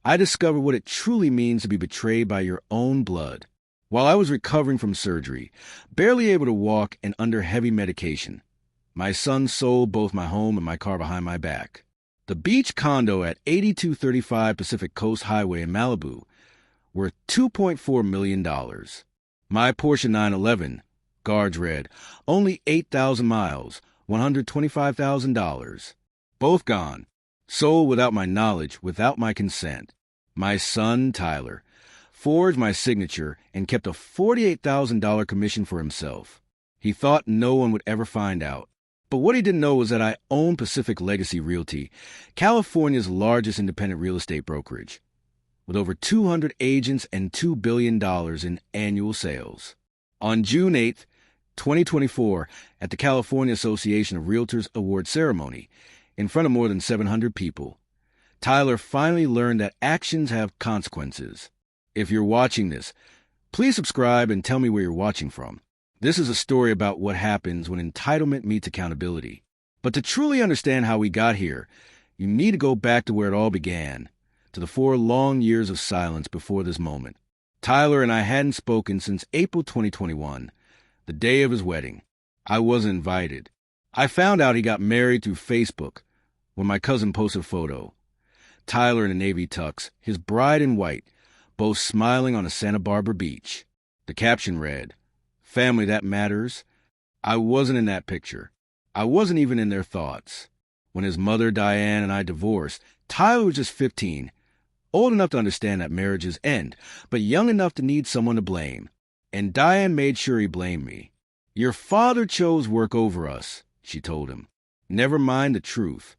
I discovered what it truly means to be betrayed by your own blood. While I was recovering from surgery, barely able to walk and under heavy medication, my son sold both my home and my car behind my back. The beach condo at 8235 Pacific Coast Highway in Malibu, worth $2.4 million. My Porsche 911, guards read, only 8,000 miles, $125,000. Both gone. Sold without my knowledge, without my consent. My son, Tyler, forged my signature and kept a $48,000 commission for himself. He thought no one would ever find out. But what he didn't know was that I own Pacific Legacy Realty, California's largest independent real estate brokerage, with over 200 agents and $2 billion in annual sales. On June 8, 2024, at the California Association of Realtors Award Ceremony, in front of more than 700 people, Tyler finally learned that actions have consequences. If you're watching this, please subscribe and tell me where you're watching from. This is a story about what happens when entitlement meets accountability. But to truly understand how we got here, you need to go back to where it all began, to the 4 long years of silence before this moment. Tyler and I hadn't spoken since April 2021, the day of his wedding. I wasn't invited. I found out he got married through Facebook when my cousin posted a photo. Tyler in a navy tux, his bride in white, both smiling on a Santa Barbara beach. The caption read, "Family that matters." I wasn't in that picture. I wasn't even in their thoughts. When his mother, Diane, and I divorced, Tyler was just 15, old enough to understand that marriages end, but young enough to need someone to blame. And Diane made sure he blamed me. "Your father chose work over us," she told him. "Never mind the truth.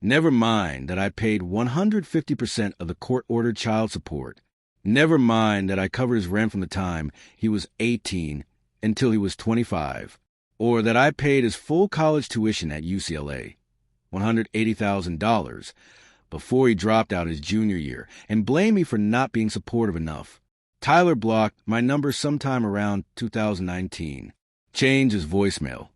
Never mind that I paid 150% of the court-ordered child support. Never mind that I covered his rent from the time he was 18 until he was 25, or that I paid his full college tuition at UCLA, $180,000, before he dropped out his junior year, and blamed me for not being supportive enough." Tyler blocked my number sometime around 2019, changed his voicemail,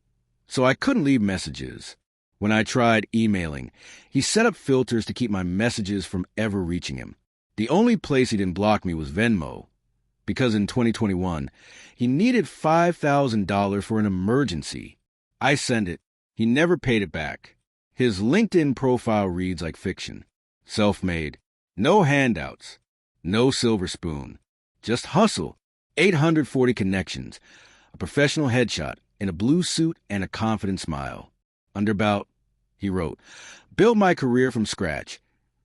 so I couldn't leave messages. When I tried emailing, he set up filters to keep my messages from ever reaching him. The only place he didn't block me was Venmo, because in 2021, he needed $5,000 for an emergency. I sent it. He never paid it back. His LinkedIn profile reads like fiction. Self-made. No handouts. No silver spoon. Just hustle. 840 connections. A professional headshot in a blue suit and a confident smile. Underbout, he wrote, "Build my career from scratch.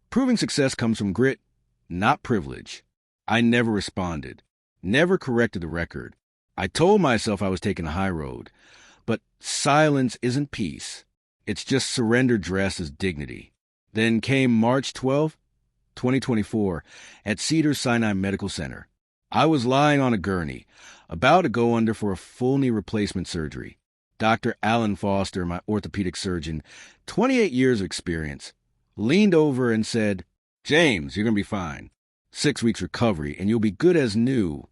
Proving success comes from grit, not privilege." I never responded. Never corrected the record. I told myself I was taking a high road. But silence isn't peace. It's just surrender dressed as dignity. Then came March 12, 2024, at Cedars-Sinai Medical Center. I was lying on a gurney, about to go under for a full knee replacement surgery. Dr. Alan Foster, my orthopedic surgeon, 28 years of experience, leaned over and said, "James, you're going to be fine. 6 weeks recovery, and you'll be good as new."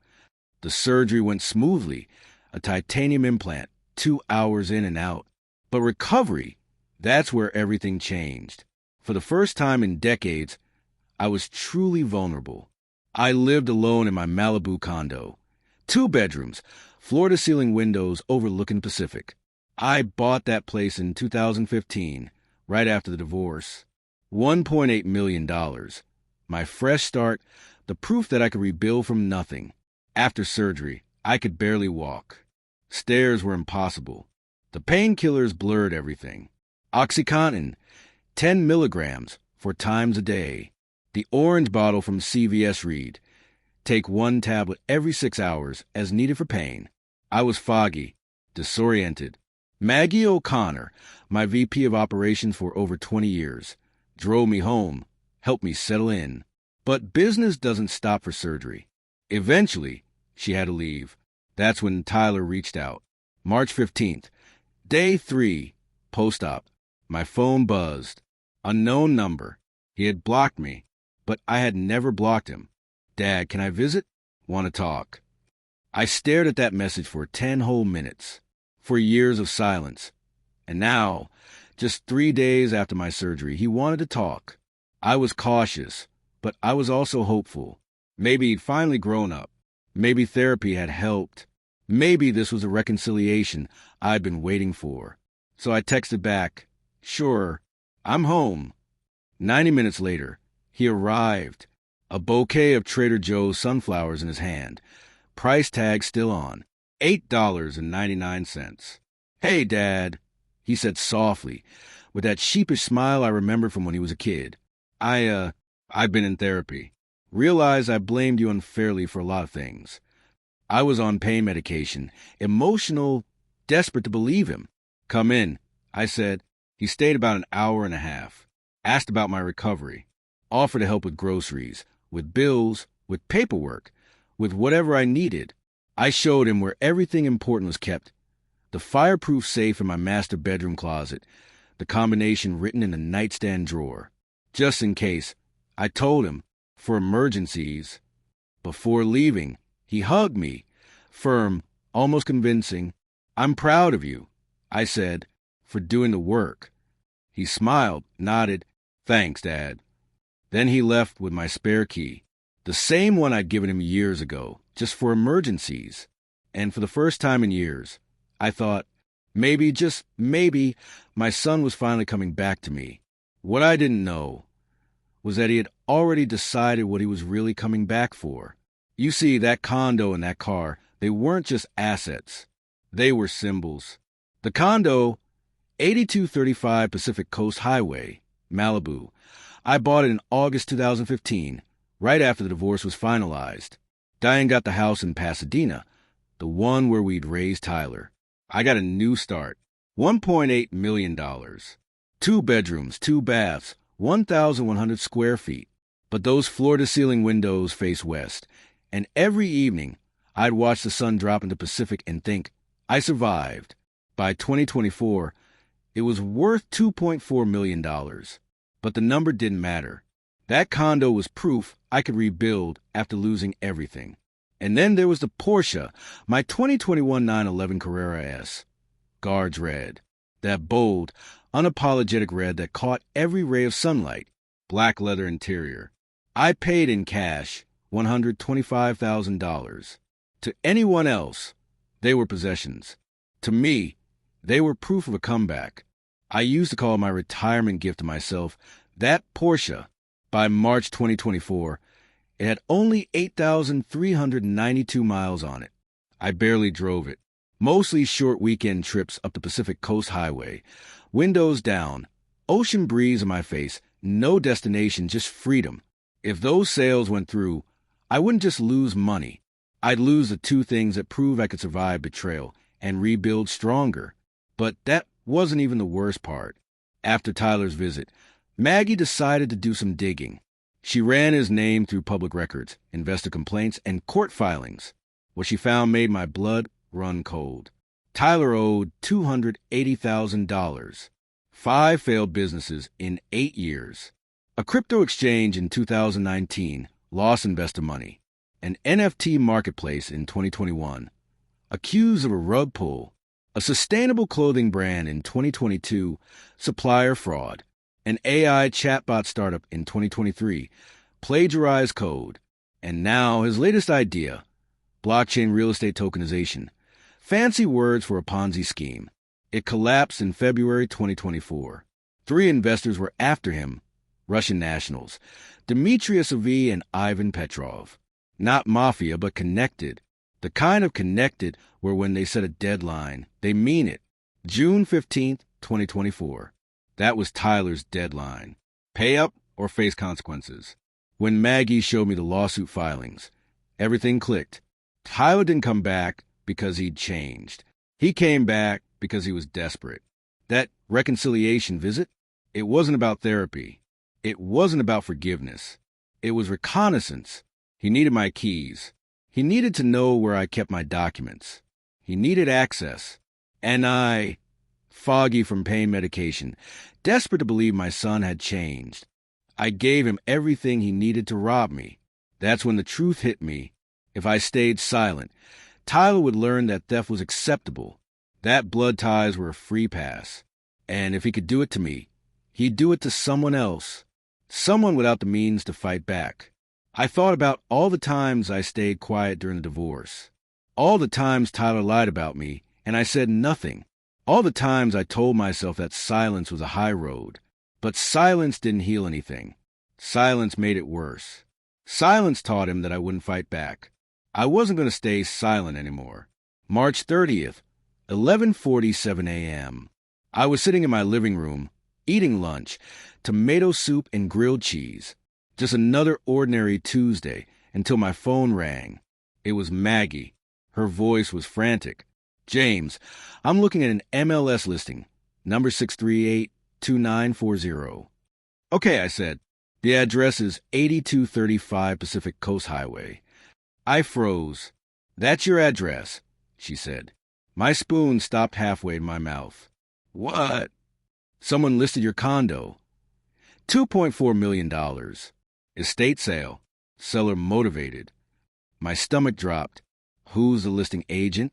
The surgery went smoothly, a titanium implant, 2 hours in and out. But recovery, that's where everything changed. For the first time in decades, I was truly vulnerable. I lived alone in my Malibu condo. 2 bedrooms, floor-to-ceiling windows overlooking Pacific. I bought that place in 2015, right after the divorce. $1.8 million. My fresh start, the proof that I could rebuild from nothing. After surgery, I could barely walk. Stairs were impossible. The painkillers blurred everything. OxyContin, 10 milligrams, 4 times a day. The orange bottle from CVS read, "Take 1 tablet every 6 hours as needed for pain." I was foggy, disoriented. Maggie O'Connor, my VP of operations for over 20 years, drove me home, helped me settle in. But business doesn't stop for surgery. Eventually, she had to leave. That's when Tyler reached out. March 15th, day 3, post-op. My phone buzzed. Unknown number. He had blocked me, but I had never blocked him. "Dad, can I visit? Want to talk?" I stared at that message for 10 whole minutes, for years of silence. And now, just 3 days after my surgery, he wanted to talk. I was cautious, But I was also hopeful. Maybe he'd finally grown up. Maybe therapy had helped. Maybe this was a reconciliation I'd been waiting for. So I texted back, "Sure, I'm home." 90 minutes later, he arrived, a bouquet of Trader Joe's sunflowers in his hand, price tag still on, $8.99. "Hey, Dad," he said softly, with that sheepish smile I remembered from when he was a kid. I've been in therapy. Realized I blamed you unfairly for a lot of things. I was on pain medication, emotional, desperate to believe him. "Come in," I said. He stayed about an hour and a half, asked about my recovery, offered to help with groceries, with bills, with paperwork, with whatever I needed. I showed him where everything important was kept. The fireproof safe in my master bedroom closet, the combination written in the nightstand drawer. Just in case, I told him, for emergencies. Before leaving, he hugged me, firm, almost convincing. "I'm proud of you," I said, "for doing the work." He smiled, nodded, "Thanks, Dad." Then he left with my spare key, the same one I'd given him years ago, just for emergencies. And for the first time in years, I thought, maybe, just maybe, my son was finally coming back to me. What I didn't know was that he had already decided what he was really coming back for. You see, that condo and that car, they weren't just assets. They were symbols. The condo, 8235 Pacific Coast Highway, Malibu. I bought it in August 2015, right after the divorce was finalized. Diane got the house in Pasadena, the one where we'd raised Tyler. I got a new start, $1.8 million. 2 bedrooms, 2 baths, 1,100 square feet. But those floor-to-ceiling windows face west, and every evening I'd watch the sun drop into Pacific and think, I survived. By 2024, it was worth $2.4 million. But the number didn't matter. That condo was proof I could rebuild after losing everything. And then there was the Porsche, my 2021 911 Carrera S. Guards red. That bold, unapologetic red that caught every ray of sunlight. Black leather interior. I paid in cash, $125,000. To anyone else, they were possessions. To me, they were proof of a comeback. I used to call my retirement gift to myself that Porsche. By March 2024, it had only 8,392 miles on it. I barely drove it. Mostly short weekend trips up the Pacific Coast Highway. Windows down, ocean breeze in my face, no destination, just freedom. If those sales went through, I wouldn't just lose money. I'd lose the 2 things that prove I could survive betrayal and rebuild stronger. But that wasn't even the worst part. After Tyler's visit, Maggie decided to do some digging. She ran his name through public records, investor complaints, and court filings. What she found made my blood run cold. Tyler owed $280,000. 5 failed businesses in 8 years. A crypto exchange in 2019 lost investor money. An NFT marketplace in 2021. Accused of a rug pull. A sustainable clothing brand in 2022. Supplier fraud. An AI chatbot startup in 2023. Plagiarized code. And now his latest idea. Blockchain real estate tokenization. Fancy words for a Ponzi scheme. It collapsed in February 2024. 3 investors were after him. Russian nationals. Dmitry Savi and Ivan Petrov. Not mafia, but connected. The kind of connected where when they set a deadline, they mean it. June 15th, 2024. That was Tyler's deadline. Pay up or face consequences. When Maggie showed me the lawsuit filings, everything clicked. Tyler didn't come back because he'd changed. He came back because he was desperate. That reconciliation visit, it wasn't about therapy. It wasn't about forgiveness. It was reconnaissance. He needed my keys. He needed to know where I kept my documents. He needed access. And I, foggy from pain medication, desperate to believe my son had changed. I gave him everything he needed to rob me. That's when the truth hit me. If I stayed silent, Tyler would learn that theft was acceptable, that blood ties were a free pass. And if he could do it to me, he'd do it to someone else. someone without the means to fight back. I thought about all the times I stayed quiet during the divorce. All the times Tyler lied about me, and I said nothing. All the times I told myself that silence was a high road. But silence didn't heal anything. Silence made it worse. Silence taught him that I wouldn't fight back. I wasn't going to stay silent anymore. March 30th, 11:47 a.m. I was sitting in my living room, eating lunch, tomato soup and grilled cheese. Just another ordinary Tuesday until my phone rang. It was Maggie. Her voice was frantic. "James, I'm looking at an MLS listing, number 6382940. "Okay," I said. "The address is 8235 Pacific Coast Highway." I froze. "That's your address," she said. My spoon stopped halfway in my mouth. "What?" "Someone listed your condo. $2.4 million. Estate sale. Seller motivated." My stomach dropped. "Who's the listing agent?"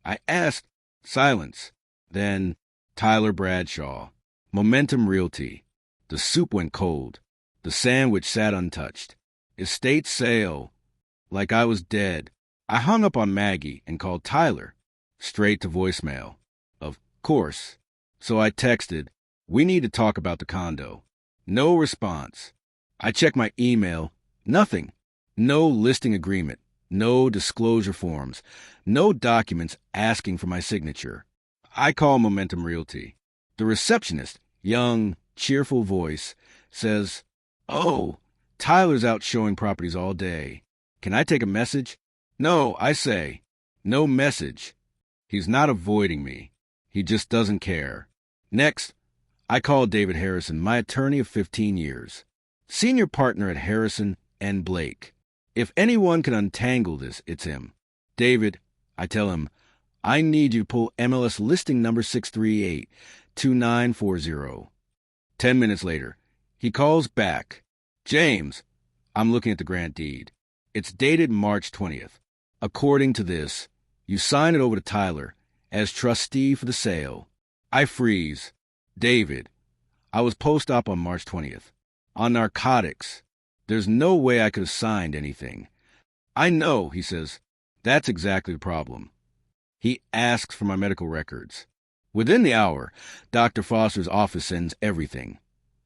I asked. Silence. Then, "Tyler Bradshaw. Momentum Realty." The soup went cold. The sandwich sat untouched. Estate sale. Like I was dead. I hung up on Maggie and called Tyler. Straight to voicemail. Of course. So I texted, "We need to talk about the condo." No response. I checked my email. Nothing. No listing agreement. No disclosure forms. No documents asking for my signature. I call Momentum Realty. The receptionist, young, cheerful voice, says, "Oh, Tyler's out showing properties all day. Can I take a message?" "No," I say. "No message." He's not avoiding me. He just doesn't care. Next, I call David Harrison, my attorney of 15 years. Senior partner at Harrison and Blake. If anyone can untangle this, it's him. "David," I tell him, "I need you to pull MLS listing number 6382940. 10 minutes later, he calls back. "James," I'm looking at the grant deed. It's dated March 20th. "According to this, you sign it over to Tyler as trustee for the sale." I freeze. "David, I was post-op on March 20th. On narcotics. There's no way I could have signed anything." "I know," he says. "That's exactly the problem." He asks for my medical records. Within the hour, Dr. Foster's office sends everything.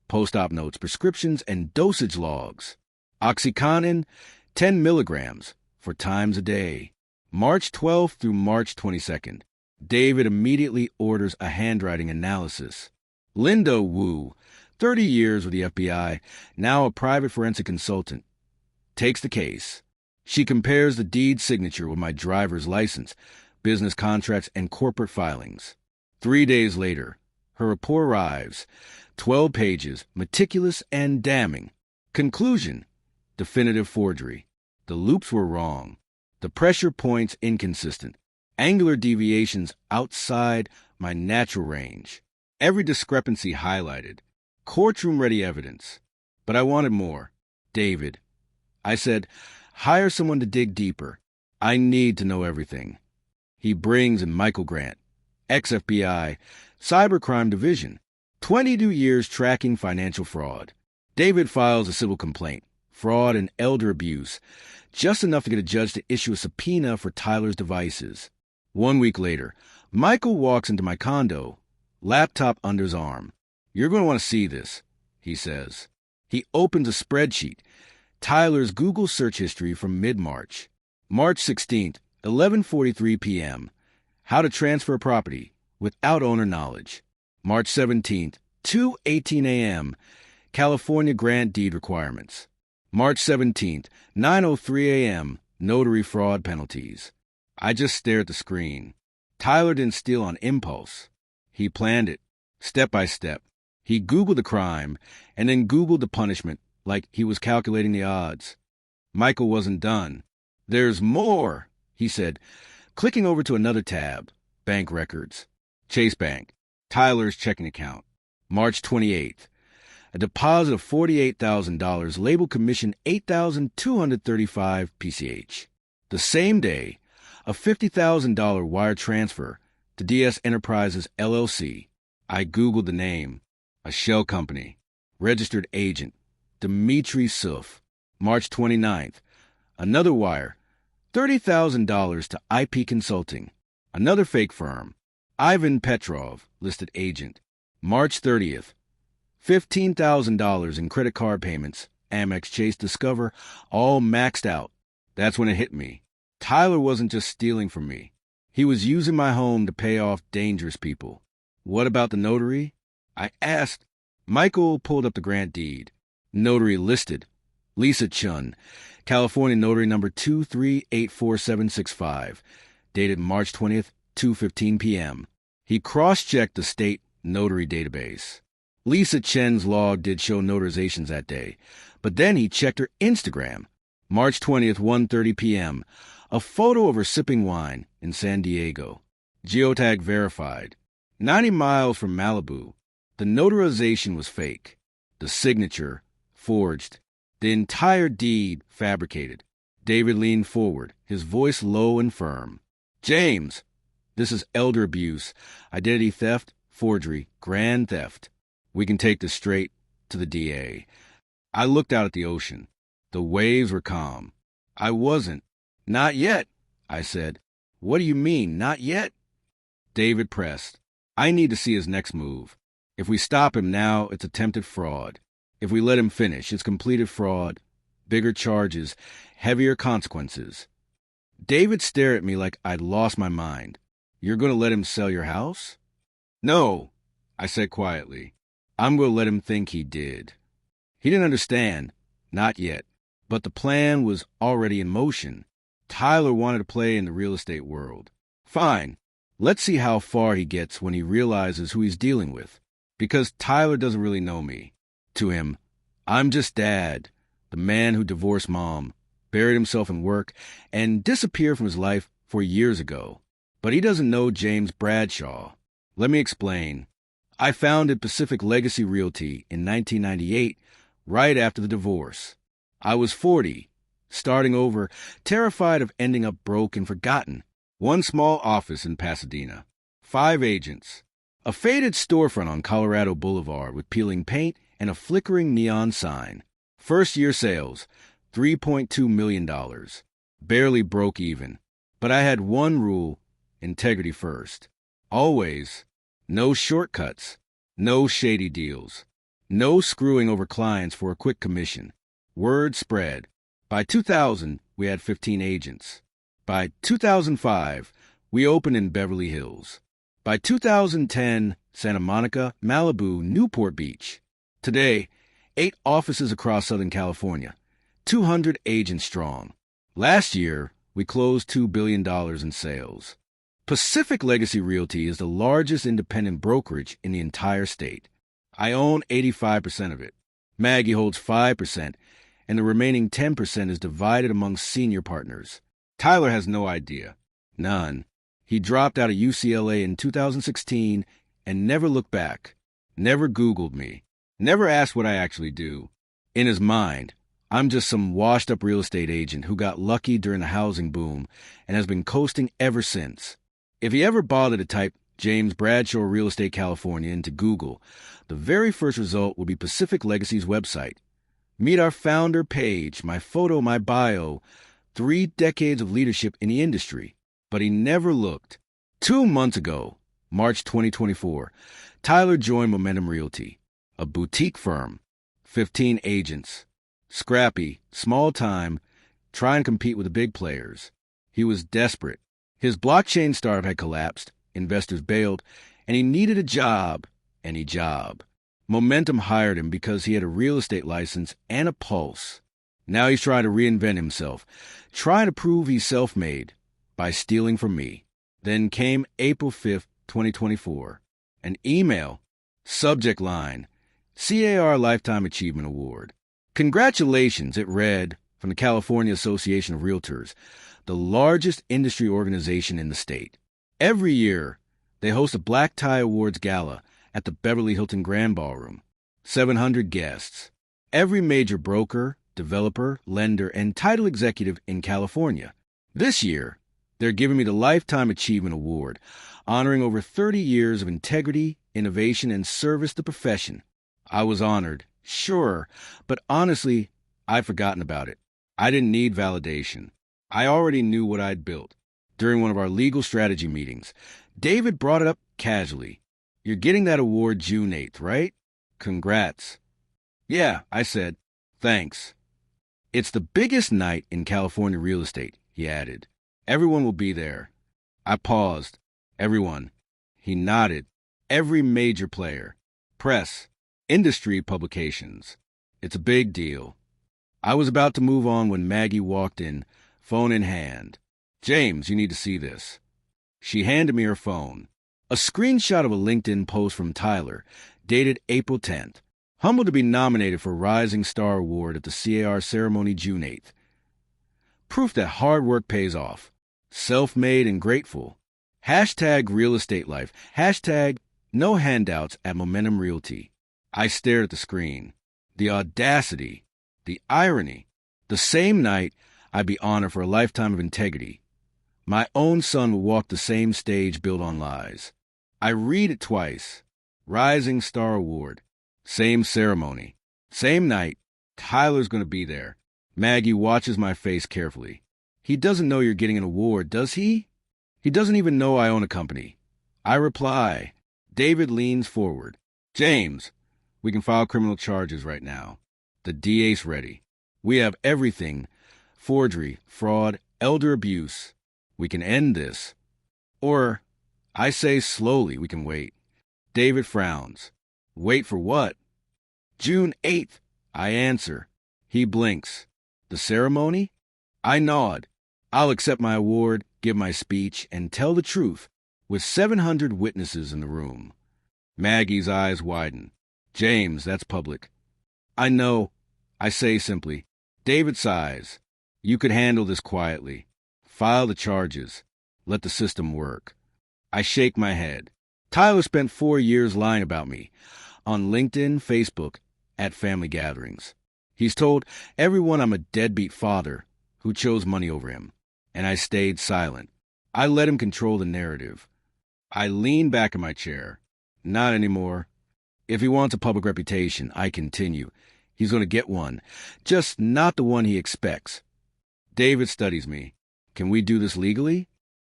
Post-op notes, prescriptions, and dosage logs. OxyContin, 10 milligrams, 4 times a day. March 12th through March 22nd. David immediately orders a handwriting analysis. Linda Wu, 30 years with the FBI, now a private forensic consultant, takes the case. She compares the deed signature with my driver's license, business contracts, and corporate filings. 3 days later, her report arrives. 12 pages, meticulous and damning. Conclusion: definitive forgery. The loops were wrong. The pressure points inconsistent. Angular deviations outside my natural range. Every discrepancy highlighted. Courtroom-ready evidence. But I wanted more. "David," I said, "hire someone to dig deeper. I need to know everything." He brings in Michael Grant, ex-FBI, Cybercrime Division, 22 years tracking financial fraud. David files a civil complaint, fraud and elder abuse, just enough to get a judge to issue a subpoena for Tyler's devices. 1 week later, Michael walks into my condo, laptop under his arm. "You're going to want to see this," he says. He opens a spreadsheet, Tyler's Google search history from mid-March. March 16th, 11:43 p.m. How to transfer property without owner knowledge. March 17th, 2:18 a.m. California grant deed requirements. March 17th, 9:03 a.m. Notary fraud penalties. I just stare at the screen. Tyler didn't steal on impulse. He planned it, step by step. He Googled the crime and then Googled the punishment like he was calculating the odds. Michael wasn't done. "There's more," he said, clicking over to another tab. Bank records. Chase Bank. Tyler's checking account. March 28th. A deposit of $48,000, labeled commission 8,235 PCH. The same day, a $50,000 wire transfer to DS Enterprises, LLC. I Googled the name. A shell company. Registered agent. Dimitri Suf. March 29th. Another wire. $30,000 to IP Consulting. Another fake firm. Ivan Petrov, listed agent. March 30th. $15,000 in credit card payments. Amex, Chase, Discover, all maxed out. That's when it hit me. Tyler wasn't just stealing from me. He was using my home to pay off dangerous people. What about the notary? I asked. Michael pulled up the grant deed. Notary listed. Lisa Chun, California notary number 2384765, dated March 20th, 2:15 p.m. He cross-checked the state notary database. Lisa Chen's log did show notarizations that day, but then he checked her Instagram. March 20th, 1:30 p.m. A photo of her sipping wine in San Diego. Geotag verified. 90 miles from Malibu. The notarization was fake. The signature forged. The entire deed fabricated. David leaned forward, his voice low and firm. James, this is elder abuse, identity theft, forgery, grand theft. We can take this straight to the DA. I looked out at the ocean. The waves were calm. I wasn't. Not yet, I said. What do you mean, not yet? David pressed. I need to see his next move. If we stop him now, it's attempted fraud. If we let him finish, it's completed fraud, bigger charges, heavier consequences. David stared at me like I'd lost my mind. You're going to let him sell your house? No, I said quietly. I'm going to let him think he did. He didn't understand. Not yet. But the plan was already in motion. Tyler wanted to play in the real estate world. Fine. Let's see how far he gets when he realizes who he's dealing with. Because Tyler doesn't really know me. To him, I'm just Dad, the man who divorced Mom, buried himself in work, and disappeared from his life 4 years ago. But he doesn't know James Bradshaw. Let me explain. I founded Pacific Legacy Realty in 1998, right after the divorce. I was 40, starting over, terrified of ending up broke and forgotten. One small office in Pasadena, 5 agents, a faded storefront on Colorado Boulevard with peeling paint and a flickering neon sign. First-year sales, $3.2 million. Barely broke even. But I had one rule, integrity first. Always. No shortcuts. No shady deals. No screwing over clients for a quick commission. Word spread. By 2000, we had 15 agents. By 2005, we opened in Beverly Hills. By 2010, Santa Monica, Malibu, Newport Beach. Today, 8 offices across Southern California, 200 agents strong. Last year, we closed $2 billion in sales. Pacific Legacy Realty is the largest independent brokerage in the entire state. I own 85% of it. Maggie holds 5%, and the remaining 10% is divided among senior partners. Tyler has no idea. None. He dropped out of UCLA in 2016 and never looked back. Never Googled me. Never asked what I actually do. In his mind, I'm just some washed-up real estate agent who got lucky during the housing boom and has been coasting ever since. If he ever bothered to type James Bradshaw Real Estate California into Google, the very first result will be Pacific Legacy's website. Meet our founder page, my photo, my bio, 3 decades of leadership in the industry. But he never looked. 2 months ago, March 2024, Tyler joined Momentum Realty, a boutique firm, 15 agents. Scrappy, small time, trying to compete with the big players. He was desperate. His blockchain startup had collapsed, investors bailed, and he needed a job, any job. Momentum hired him because he had a real estate license and a pulse. Now he's trying to reinvent himself, trying to prove he's self-made by stealing from me. Then came April 5th, 2024. An email. Subject line. CAR Lifetime Achievement Award. Congratulations, it read, from the California Association of Realtors, the largest industry organization in the state. Every year, they host a Black Tie Awards Gala at the Beverly Hilton Grand Ballroom. 700 guests. Every major broker, developer, lender, and title executive in California. This year, they're giving me the Lifetime Achievement Award, honoring over 30 years of integrity, innovation, and service to the profession. I was honored Sure, but honestly, I've forgotten about it. I didn't need validation. I already knew what I'd built. During one of our legal strategy meetings, David brought it up casually. You're getting that award June 8th, right? Congrats. Yeah, I said. Thanks. It's the biggest night in California real estate, he added. Everyone will be there. I paused. Everyone. He nodded. Every major player. Press. Industry publications. It's a big deal. I was about to move on when Maggie walked in, phone in hand. James, you need to see this. She handed me her phone. A screenshot of a LinkedIn post from Tyler, dated April 10th. Humbled to be nominated for Rising Star Award at the CAR ceremony June 8th. Proof that hard work pays off. Self-made and grateful. Hashtag real estate life. Hashtag no handouts at Momentum Realty. I stared at the screen. The audacity. The irony. The same night, I'd be honored for a lifetime of integrity. My own son will walk the same stage built on lies. I read it twice. Rising Star Award. Same ceremony. Same night. Tyler's going to be there. Maggie watches my face carefully. He doesn't know you're getting an award, does he? He doesn't even know I own a company. I reply. David leans forward. James, we can file criminal charges right now. The DA's ready. We have everything. Forgery, fraud, elder abuse. We can end this. Or, I say slowly, we can wait. David frowns. Wait for what? June 8th, I answer. He blinks. The ceremony? I nod. I'll accept my award, give my speech, and tell the truth, with 700 witnesses in the room. Maggie's eyes widen. James, that's public. I know. I say simply. David sighs. You could handle this quietly. File the charges. Let the system work. I shake my head. Tyler spent 4 years lying about me. On LinkedIn, Facebook, at family gatherings. He's told everyone I'm a deadbeat father who chose money over him. And I stayed silent. I let him control the narrative. I lean back in my chair. Not anymore. If he wants a public reputation, I continue. He's going to get one. Just not the one he expects. David studies me. Can we do this legally?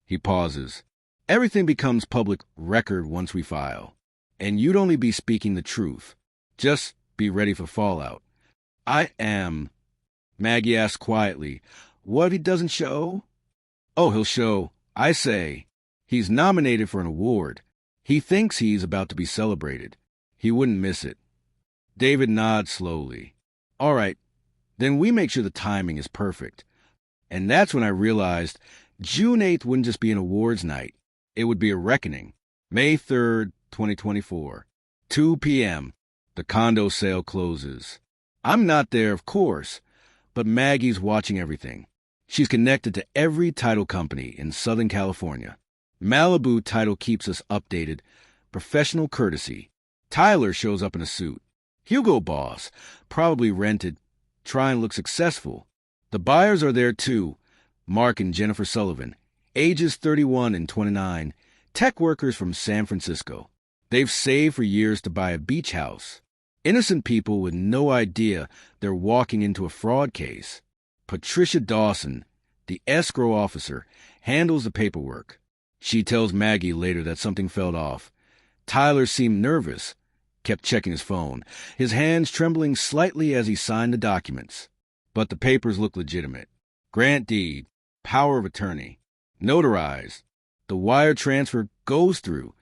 He pauses. Everything becomes public record once we file. And you'd only be speaking the truth. Just be ready for fallout. I am. Maggie asks quietly, what if he doesn't show? Oh, he'll show. I say. He's nominated for an award. He thinks he's about to be celebrated. He wouldn't miss it. David nods slowly. All right, then we make sure the timing is perfect. And that's when I realized June 8th wouldn't just be an awards night. It would be a reckoning. May 3rd, 2024. 2 p.m. The condo sale closes. I'm not there, of course, but Maggie's watching everything. She's connected to every title company in Southern California. Malibu Title keeps us updated. Professional courtesy. Tyler shows up in a suit. Hugo Boss, probably rented, try and look successful. The buyers are there too. Mark and Jennifer Sullivan, ages 31 and 29, tech workers from San Francisco. They've saved for years to buy a beach house. Innocent people with no idea they're walking into a fraud case. Patricia Dawson, the escrow officer, handles the paperwork. She tells Maggie later that something fell off. Tyler seemed nervous, kept checking his phone, his hands trembling slightly as he signed the documents. But the papers look legitimate. Grant deed, power of attorney, notarized. The wire transfer goes through.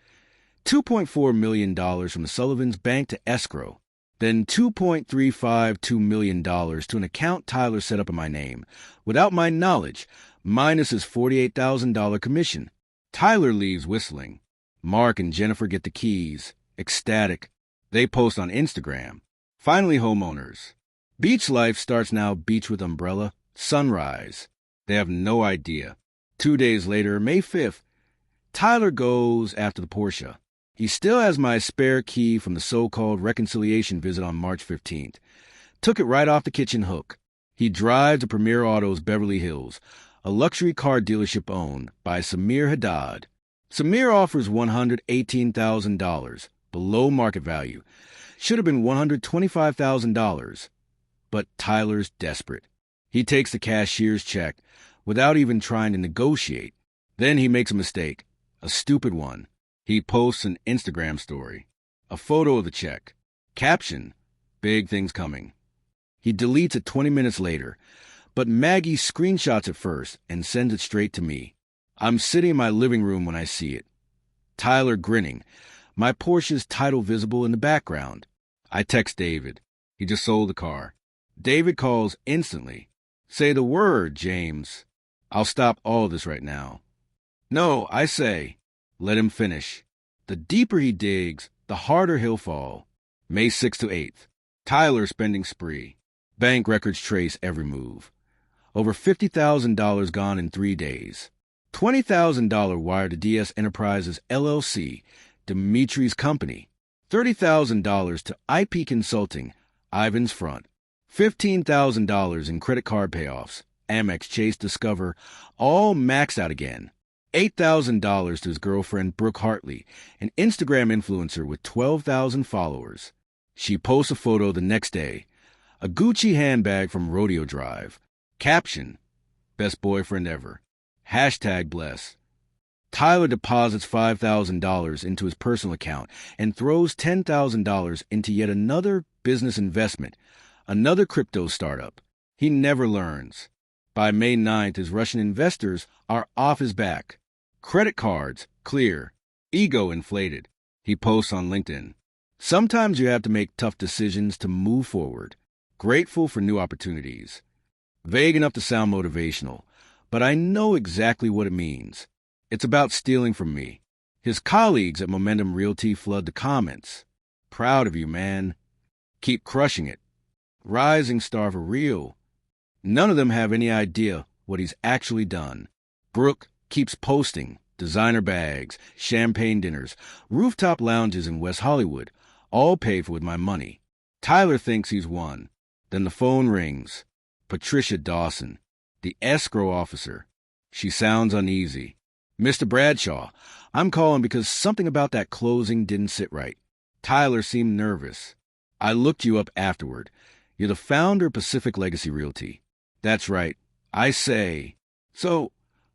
$2.4 million from the Sullivan's bank to escrow. Then $2.352 million to an account Tyler set up in my name, without my knowledge, minus his $48,000 commission. Tyler leaves whistling. Mark and Jennifer get the keys, ecstatic. They post on Instagram. Finally, homeowners. Beach life starts now, beach with umbrella, sunrise. They have no idea. 2 days later, May 5th, Tyler goes after the Porsche. He still has my spare key from the so-called reconciliation visit on March 15th. Took it right off the kitchen hook. He drives to Premier Auto's Beverly Hills, a luxury car dealership owned by Samir Haddad. Samir offers $118,000, below market value. Should have been $125,000. But Tyler's desperate. He takes the cashier's check without even trying to negotiate. Then he makes a mistake, a stupid one. He posts an Instagram story, a photo of the check. Caption, "Big things coming." He deletes it 20 minutes later, but Maggie screenshots it first and sends it straight to me. I'm sitting in my living room when I see it. Tyler grinning, my Porsche's title visible in the background. I text David. He just sold the car. David calls instantly. "Say the word, James." "I'll stop all this right now." "No, I say." Let him finish. The deeper he digs, the harder he'll fall. May 6th to 8th. Tyler spending spree. Bank records trace every move. Over $50,000 gone in 3 days. $20,000 wired to DS Enterprises LLC, Dimitri's company. $30,000 to IP Consulting, Ivan's front. $15,000 in credit card payoffs, Amex, Chase, Discover, all maxed out again. $8,000 to his girlfriend, Brooke Hartley, an Instagram influencer with 12,000 followers. She posts a photo the next day. A Gucci handbag from Rodeo Drive. Caption, "Best boyfriend ever." #bless. Tyler deposits $5,000 into his personal account and throws $10,000 into yet another business investment, another crypto startup. He never learns. By May 9th, his Russian investors are off his back. Credit cards, clear. Ego inflated. He posts on LinkedIn. Sometimes you have to make tough decisions to move forward. Grateful for new opportunities. Vague enough to sound motivational, but I know exactly what it means. It's about stealing from me. His colleagues at Momentum Realty flood the comments. "Proud of you, man. Keep crushing it. Rising star for real." None of them have any idea what he's actually done. Brooke keeps posting designer bags, champagne dinners, rooftop lounges in West Hollywood, all paid for with my money. Tyler thinks he's won. Then the phone rings. Patricia Dawson, the escrow officer. She sounds uneasy. "Mr. Bradshaw, I'm calling because something about that closing didn't sit right." Tyler seemed nervous. "I looked you up afterward. You're the founder of Pacific Legacy Realty." "That's right. I say. So,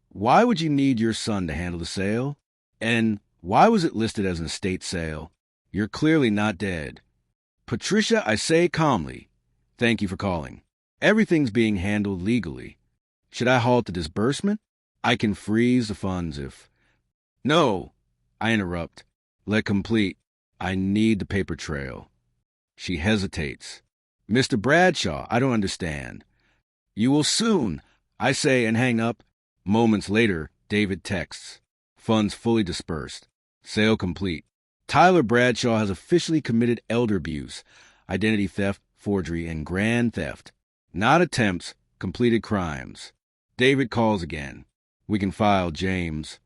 why would you need your son to handle the sale? And why was it listed as an estate sale? You're clearly not dead." "Patricia, I say calmly. Thank you for calling. Everything's being handled legally. Should I halt the disbursement? I can freeze the funds if—" "No," I interrupt. "Let complete. I need the paper trail." She hesitates. "Mr. Bradshaw, I don't understand." "You will soon," I say and hang up. Moments later, David texts. Funds fully dispersed. Sale complete. Tyler Bradshaw has officially committed elder abuse, identity theft, forgery, and grand theft. Not attempts, completed crimes. David calls again. "We can file, James."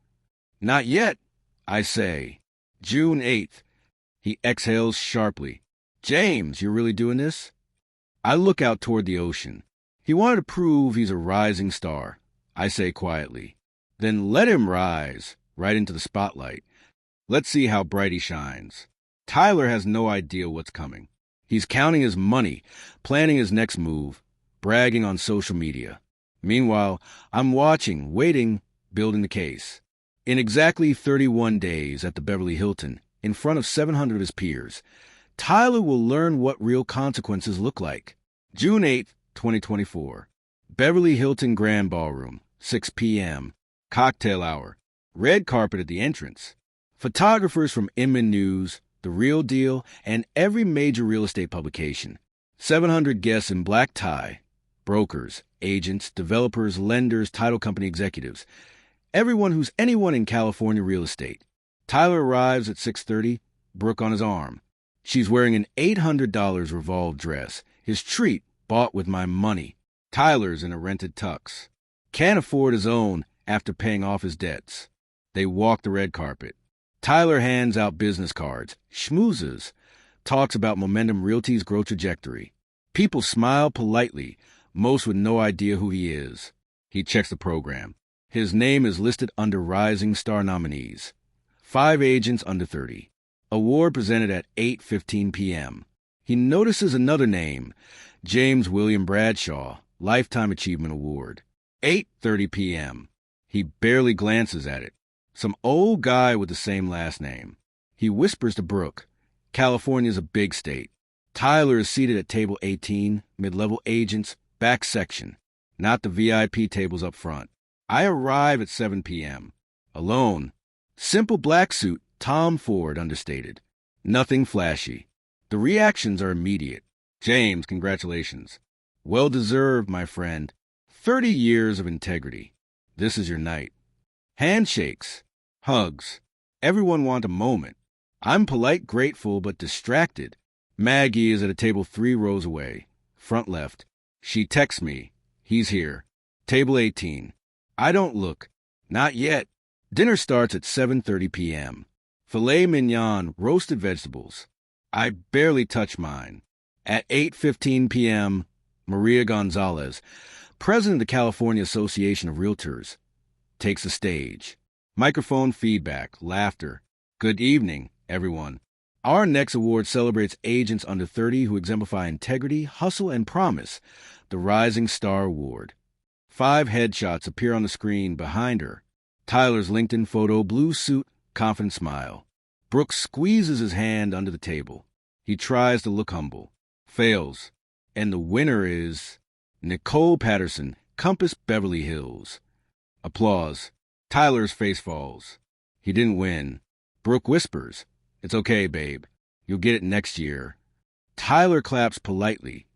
"Not yet," I say. June 8th. He exhales sharply. "James, you're really doing this?" I look out toward the ocean. He wanted to prove he's a rising star, I say quietly. Then let him rise, right into the spotlight. Let's see how bright he shines. Tyler has no idea what's coming. He's counting his money, planning his next move, bragging on social media. Meanwhile, I'm watching, waiting, building the case. In exactly 31 days at the Beverly Hilton, in front of 700 of his peers, Tyler will learn what real consequences look like. June 8th, 2024. Beverly Hilton Grand Ballroom, 6 p.m. Cocktail hour. Red carpet at the entrance. Photographers from Inman News, The Real Deal, and every major real estate publication. 700 guests in black tie. Brokers, agents, developers, lenders, title company executives. Everyone who's anyone in California real estate. Tyler arrives at 6:30, Brooke on his arm. She's wearing an $800 Revolve dress, his treat bought with my money. Tyler's in a rented tux. Can't afford his own after paying off his debts. They walk the red carpet. Tyler hands out business cards, schmoozes, talks about Momentum Realty's growth trajectory. People smile politely, most with no idea who he is. He checks the program. His name is listed under Rising Star nominees. 5 agents under 30. Award presented at 8:15 p.m. He notices another name, James William Bradshaw, Lifetime Achievement Award. 8:30 p.m. He barely glances at it. Some old guy with the same last name. He whispers to Brooke, California's a big state. Tyler is seated at table 18, mid-level agents, back section, not the VIP tables up front. I arrive at 7 p.m. Alone. Simple black suit, Tom Ford understated. Nothing flashy. The reactions are immediate. James, congratulations. Well-deserved, my friend. 30 years of integrity. This is your night. Handshakes. Hugs. Everyone wants a moment. I'm polite, grateful, but distracted. Maggie is at a table 3 rows away. Front left. She texts me. He's here. Table 18. I don't look. Not yet. Dinner starts at 7:30 p.m. Filet mignon, roasted vegetables. I barely touch mine. At 8:15 p.m., Maria Gonzalez, president of the California Association of Realtors, takes the stage. Microphone feedback, laughter. Good evening, everyone. Our next award celebrates agents under 30 who exemplify integrity, hustle, and promise, the Rising Star Award. 5 headshots appear on the screen behind her. Tyler's LinkedIn photo, blue suit, confident smile. Brooks squeezes his hand under the table. He tries to look humble. Fails. And the winner is Nicole Patterson, Compass Beverly Hills. Applause. Tyler's face falls. He didn't win. Brooke whispers, It's okay, babe. You'll get it next year. Tyler claps politely,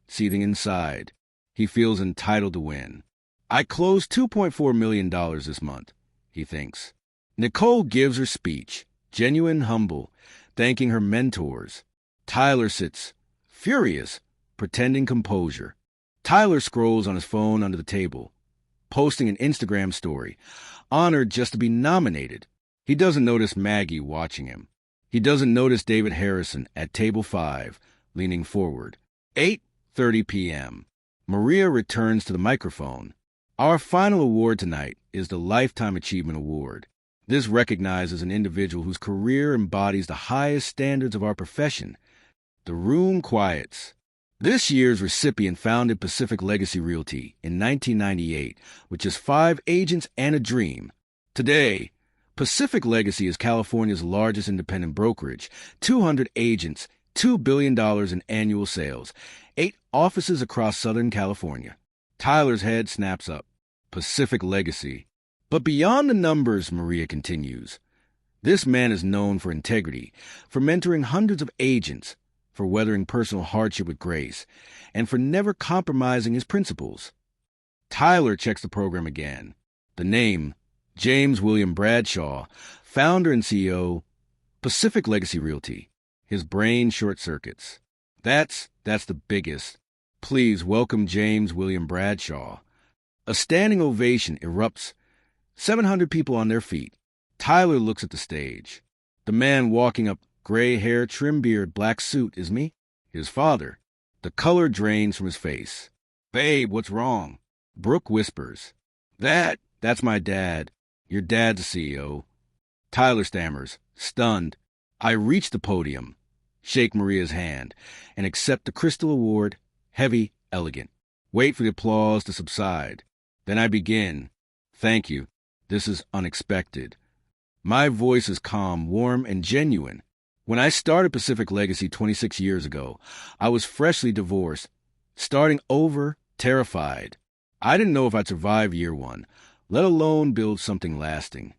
seething inside. He feels entitled to win. I closed $2.4 million this month, he thinks. Nicole gives her speech, genuine, humble, thanking her mentors. Tyler sits, furious, pretending composure. Tyler scrolls on his phone under the table, posting an Instagram story, honored just to be nominated. He doesn't notice Maggie watching him. He doesn't notice David Harrison at table 5, leaning forward. 8:30 p.m. Maria returns to the microphone. Our final award tonight is the Lifetime Achievement Award. This recognizes an individual whose career embodies the highest standards of our profession. The room quiets. This year's recipient founded Pacific Legacy Realty in 1998 with just 5 agents and a dream. Today, Pacific Legacy is California's largest independent brokerage, 200 agents, $2 billion in annual sales, 8 offices across Southern California. Tyler's head snaps up. Pacific Legacy. But beyond the numbers, Maria continues, this man is known for integrity, for mentoring hundreds of agents, for weathering personal hardship with grace, and for never compromising his principles. Tyler checks the program again. The name, James William Bradshaw, founder and CEO, Pacific Legacy Realty. His brain short-circuits. That's the biggest. Please welcome James William Bradshaw. A standing ovation erupts. 700 people on their feet. Tyler looks at the stage. The man walking up, gray hair, trim beard, black suit, is me, his father. The color drains from his face. Babe, what's wrong? Brooke whispers. That's my dad. Your dad's a CEO. Tyler stammers, stunned. I reach the podium, shake Maria's hand, and accept the Crystal Award, heavy, elegant. Wait for the applause to subside. Then I begin. Thank you. This is unexpected. My voice is calm, warm, and genuine. When I started Pacific Legacy 26 years ago, I was freshly divorced, starting over, terrified. I didn't know if I'd survive year 1, let alone build something lasting.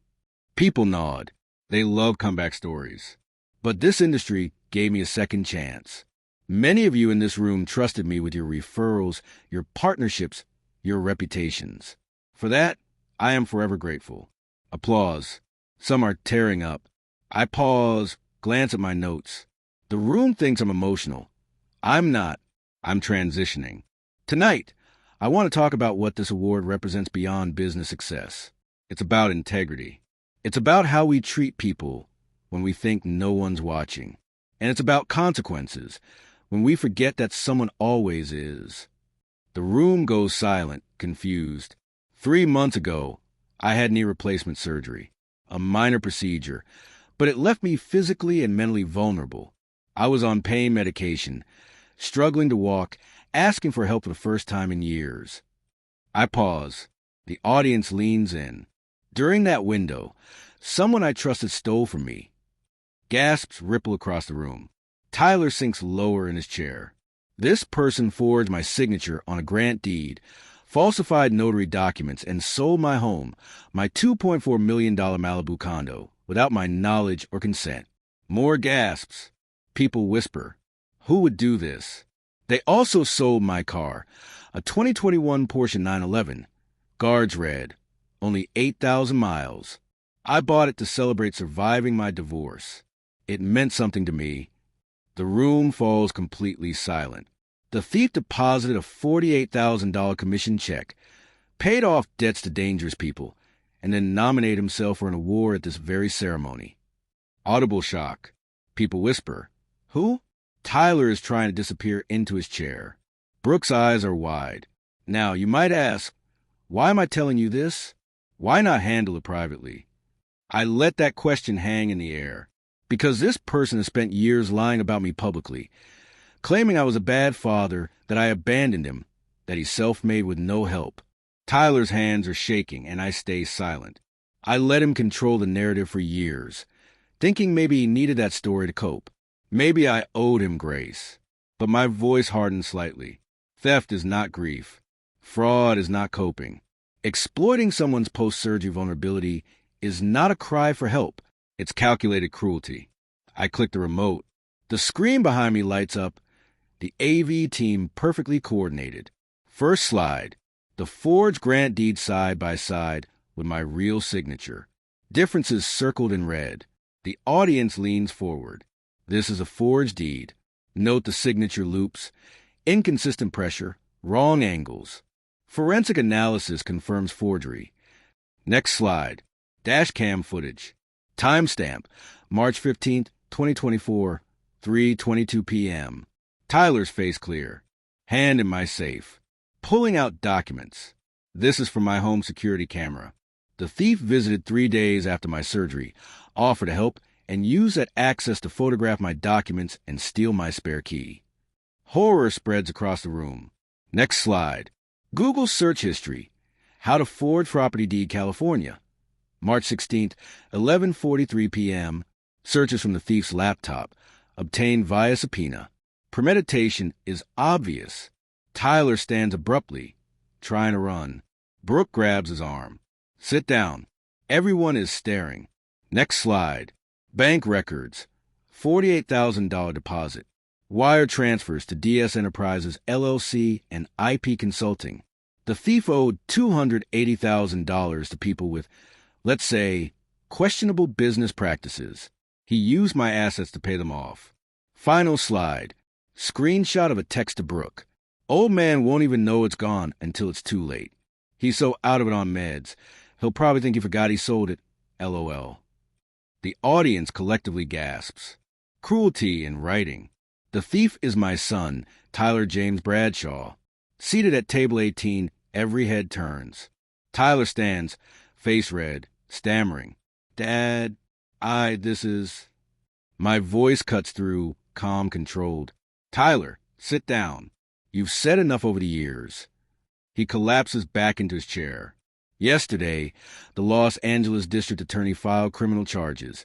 People nod. They love comeback stories. But this industry gave me a second chance. Many of you in this room trusted me with your referrals, your partnerships, your reputations. For that, I am forever grateful. Applause. Some are tearing up. I pause, glance at my notes. The room thinks I'm emotional. I'm not. I'm transitioning. Tonight, I want to talk about what this award represents beyond business success. It's about integrity. It's about how we treat people when we think no one's watching. And it's about consequences when we forget that someone always is. The room goes silent, confused. 3 months ago, I had knee replacement surgery, a minor procedure, but it left me physically and mentally vulnerable. I was on pain medication, struggling to walk, asking for help for the first time in years. I pause. The audience leans in. During that window, someone I trusted stole from me. Gasps ripple across the room. Tyler sinks lower in his chair. This person forged my signature on a grant deed, falsified notary documents, and sold my home, my $2.4 million Malibu condo, without my knowledge or consent. More gasps. People whisper, "Who would do this?" They also sold my car, a 2021 Porsche 911. Guards read, "Only 8,000 miles." I bought it to celebrate surviving my divorce. It meant something to me. The room falls completely silent. The thief deposited a $48,000 commission check, paid off debts to dangerous people, and then nominated himself for an award at this very ceremony. Audible shock. People whisper, "Who?" Tyler is trying to disappear into his chair. Brooke's eyes are wide. Now, you might ask, why am I telling you this? Why not handle it privately? I let that question hang in the air, because this person has spent years lying about me publicly, claiming I was a bad father, that I abandoned him, that he's self-made with no help. Tyler's hands are shaking, and I stay silent. I let him control the narrative for years, thinking maybe he needed that story to cope. Maybe I owed him grace. But my voice hardened slightly. Theft is not grief. Fraud is not coping. Exploiting someone's post-surgery vulnerability is not a cry for help. It's calculated cruelty. I click the remote. The screen behind me lights up. The AV team perfectly coordinated. First slide. The forged grant deed side by side with my real signature. Differences circled in red. The audience leans forward. This is a forged deed. Note the signature loops, inconsistent pressure, wrong angles. Forensic analysis confirms forgery. Next slide. Dash cam footage. Timestamp, March 15th, 2024, 3:22 p.m. Tyler's face clear. Hand in my safe. Pulling out documents. This is from my home security camera. The thief visited 3 days after my surgery, offered to help, and used that access to photograph my documents and steal my spare key. Horror spreads across the room. Next slide. Google search history. How to forge property deed California. March 16th, 11:43 p.m. Searches from the thief's laptop. Obtained via subpoena. Premeditation is obvious. Tyler stands abruptly, trying to run. Brooke grabs his arm. Sit down. Everyone is staring. Next slide. Bank records. $48,000 deposit. Wire transfers to DS Enterprises, LLC, and IP Consulting. The thief owed $280,000 to people with, let's say, questionable business practices. He used my assets to pay them off. Final slide. Screenshot of a text to Brooke. Old man won't even know it's gone until it's too late. He's so out of it on meds, he'll probably think he forgot he sold it. LOL. The audience collectively gasps. Cruelty in writing. The thief is my son, Tyler James Bradshaw. Seated at table 18, every head turns. Tyler stands, face red, stammering. "Dad, this is..." My voice cuts through, calm, controlled. "Tyler, sit down. You've said enough over the years." He collapses back into his chair. Yesterday, the Los Angeles District Attorney filed criminal charges.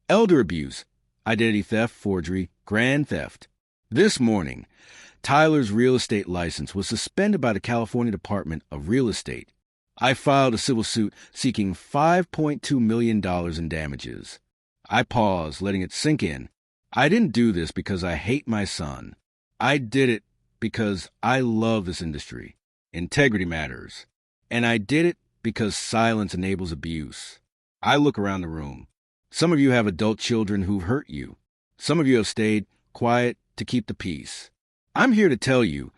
Elder abuse, identity theft, forgery, grand theft. This morning, Tyler's real estate license was suspended by the California Department of Real Estate. I filed a civil suit seeking $5.2 million in damages. I paused, letting it sink in. I didn't do this because I hate my son. I did it because I love this industry. Integrity matters. And I did it because silence enables abuse. I look around the room. Some of you have adult children who've hurt you. Some of you have stayed quiet to keep the peace. I'm here to tell you,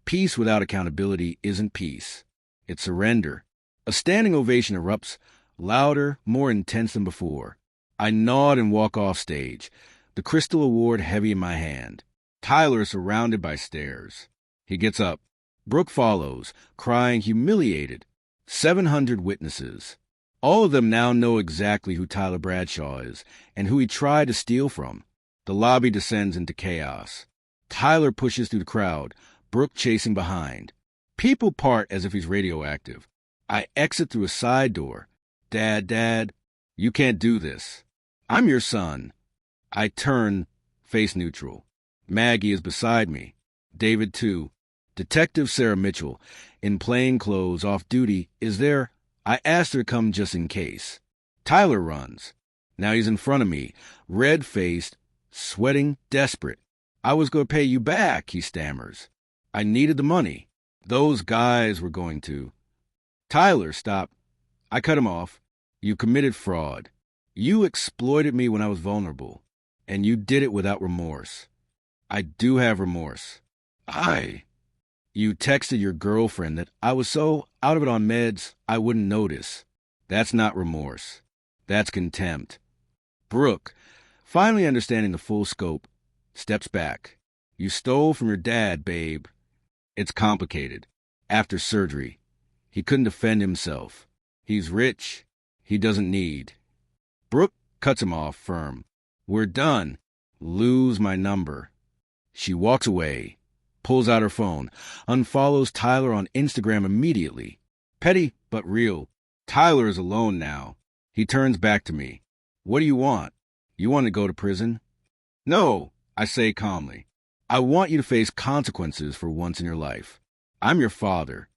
peace without accountability isn't peace. It's surrender. A standing ovation erupts, louder, more intense than before. I nod and walk off stage, the crystal award heavy in my hand. Tyler is surrounded by stares. He gets up. Brooke follows, crying, humiliated. 700 witnesses. All of them now know exactly who Tyler Bradshaw is and who he tried to steal from. The lobby descends into chaos. Tyler pushes through the crowd, Brooke chasing behind. People part as if he's radioactive. I exit through a side door. Dad, you can't do this. I'm your son. I turn, face neutral. Maggie is beside me. David, too. Detective Sarah Mitchell, in plain clothes, off duty, is there. I asked her to come just in case. Tyler runs. Now he's in front of me, red-faced, sweating, desperate. I was going to pay you back, he stammers. I needed the money. Those guys were going to. Tyler, stop. I cut him off. You committed fraud. You exploited me when I was vulnerable, and you did it without remorse. I do have remorse. You texted your girlfriend that I was so out of it on meds I wouldn't notice. That's not remorse. That's contempt. Brooke, finally understanding the full scope, steps back. You stole from your dad, babe. It's complicated. After surgery, he couldn't defend himself. He's rich. He doesn't need. Brooke cuts him off firm. We're done. Lose my number. She walks away, pulls out her phone, unfollows Tyler on Instagram immediately. Petty, but real. Tyler is alone now. He turns back to me. What do you want? You want to go to prison? No, I say calmly. I want you to face consequences for once in your life. I'm your father.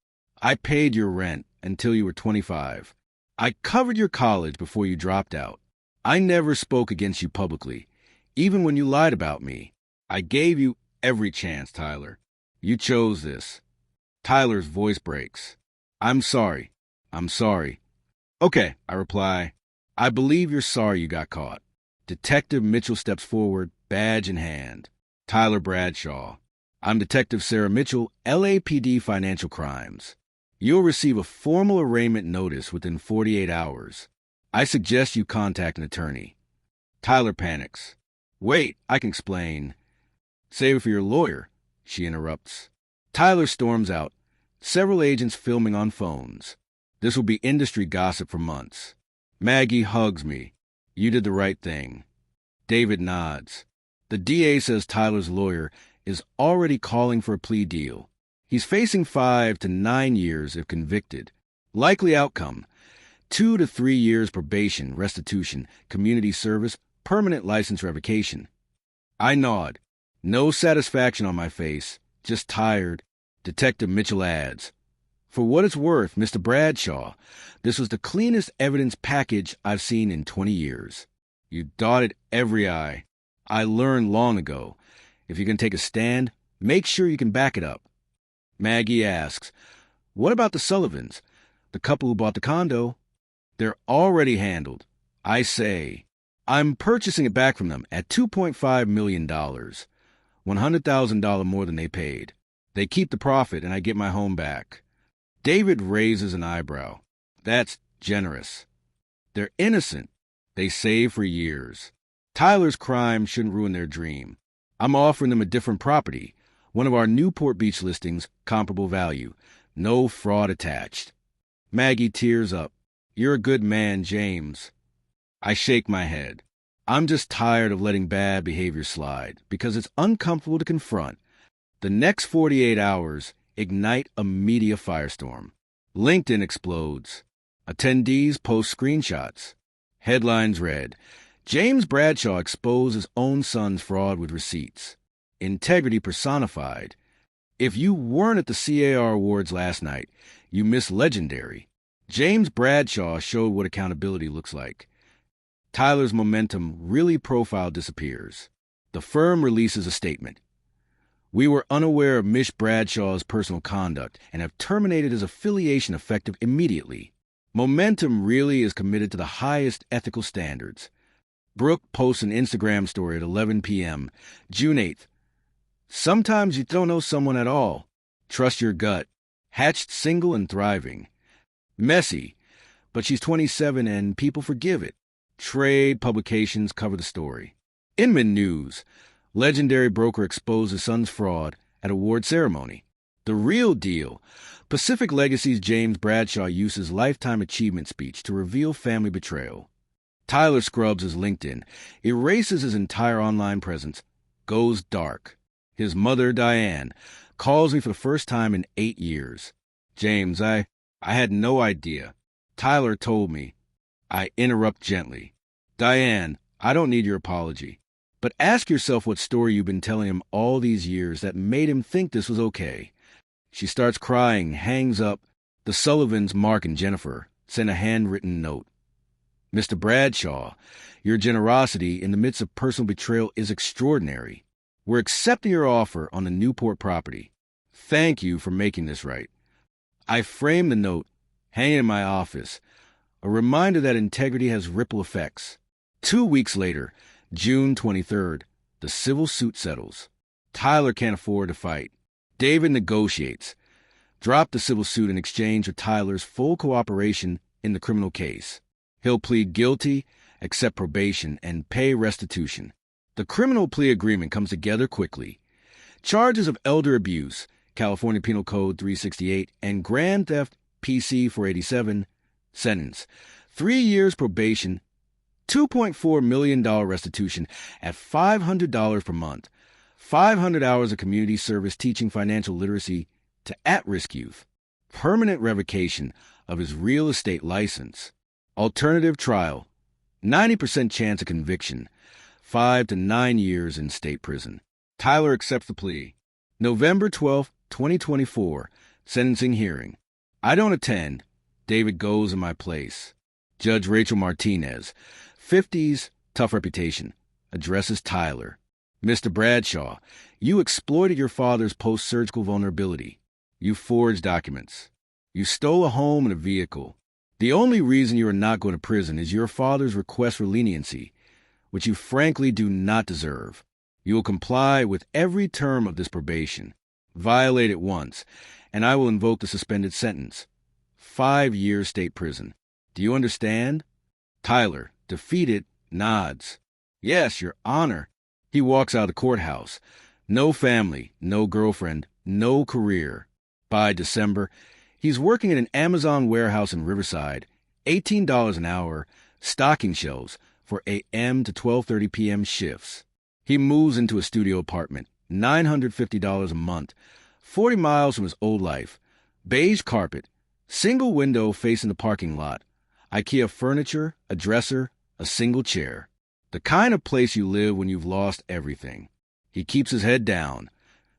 I paid your rent until you were 25. I covered your college before you dropped out. I never spoke against you publicly, even when you lied about me. I gave you every chance, Tyler. You chose this. Tyler's voice breaks. I'm sorry. Okay, I reply. I believe you're sorry you got caught. Detective Mitchell steps forward, badge in hand. Tyler Bradshaw. I'm Detective Sarah Mitchell, LAPD Financial Crimes. You'll receive a formal arraignment notice within 48 hours. I suggest you contact an attorney. Tyler panics. Wait, I can explain. Save it for your lawyer, she interrupts. Tyler storms out, several agents filming on phones. This will be industry gossip for months. Maggie hugs me. You did the right thing. David nods. The DA says Tyler's lawyer is already calling for a plea deal. He's facing 5 to 9 years if convicted. Likely outcome, 2 to 3 years probation, restitution, community service, permanent license revocation. I nod. No satisfaction on my face, just tired. Detective Mitchell adds, for what it's worth, Mr. Bradshaw, this was the cleanest evidence package I've seen in 20 years. You dotted every I. I learned long ago, if you can take a stand, make sure you can back it up. Maggie asks, what about the Sullivans, the couple who bought the condo? They're already handled. I say, I'm purchasing it back from them at $2.5 million, $100,000 more than they paid. They keep the profit and I get my home back. David raises an eyebrow. That's generous. They're innocent. They save for years. Tyler's crime shouldn't ruin their dream. I'm offering them a different property, one of our Newport Beach listings, comparable value. No fraud attached. Maggie tears up. You're a good man, James. I shake my head. I'm just tired of letting bad behavior slide because it's uncomfortable to confront. The next 48 hours ignite a media firestorm. LinkedIn explodes. Attendees post screenshots. Headlines read, James Bradshaw exposed his own son's fraud with receipts. Integrity personified. If you weren't at the CAR Awards last night, you missed legendary. James Bradshaw showed what accountability looks like. Tyler's momentum really profile disappears. The firm releases a statement. We were unaware of Mish Bradshaw's personal conduct and have terminated his affiliation effective immediately. Momentum really is committed to the highest ethical standards. Brooke posts an Instagram story at 11 p.m., June 8th. Sometimes you don't know someone at all. Trust your gut. Hatched single and thriving. Messy, but she's 27 and people forgive it. Trade publications cover the story. Inman News. Legendary broker exposes son's fraud at award ceremony. The Real Deal. Pacific Legacy's James Bradshaw uses lifetime achievement speech to reveal family betrayal. Tyler scrubs his LinkedIn, erases his entire online presence, goes dark. His mother, Diane, calls me for the first time in 8 years. James, I had no idea. Tyler told me. I interrupt gently. Diane, I don't need your apology. But ask yourself what story you've been telling him all these years that made him think this was okay. She starts crying, hangs up. The Sullivans, Mark and Jennifer, sent a handwritten note. Mr. Bradshaw, your generosity in the midst of personal betrayal is extraordinary. We're accepting your offer on the Newport property. Thank you for making this right. I frame the note, hang it in my office, a reminder that integrity has ripple effects. 2 weeks later, June 23rd, the civil suit settles. Tyler can't afford to fight. David negotiates. Drop the civil suit in exchange for Tyler's full cooperation in the criminal case. He'll plead guilty, accept probation, and pay restitution. The criminal plea agreement comes together quickly. Charges of elder abuse, California Penal Code 368, and grand theft, PC 487, sentence. 3 years probation, $2.4 million restitution at $500 per month, 500 hours of community service teaching financial literacy to at-risk youth, permanent revocation of his real estate license, alternative trial, 90% chance of conviction, 5 to 9 years in state prison. Tyler accepts the plea. November 12, 2024, sentencing hearing. I don't attend. David goes in my place. Judge Rachel Martinez, 50s, tough reputation, addresses Tyler. Mr. Bradshaw, you exploited your father's post-surgical vulnerability. You forged documents. You stole a home and a vehicle. The only reason you are not going to prison is your father's request for leniency, which you frankly do not deserve. You will comply with every term of this probation. Violate it once, and I will invoke the suspended sentence. 5 years state prison. Do you understand? Tyler, defeated, nods. Yes, Your Honor. He walks out of the courthouse. No family, no girlfriend, no career. By December, he's working in an Amazon warehouse in Riverside, $18 an hour, stocking shelves for a.m. to 12:30 p.m. shifts. He moves into a studio apartment, $950 a month, 40 miles from his old life. Beige carpet, single window facing the parking lot, IKEA furniture, a dresser, a single chair. The kind of place you live when you've lost everything. He keeps his head down.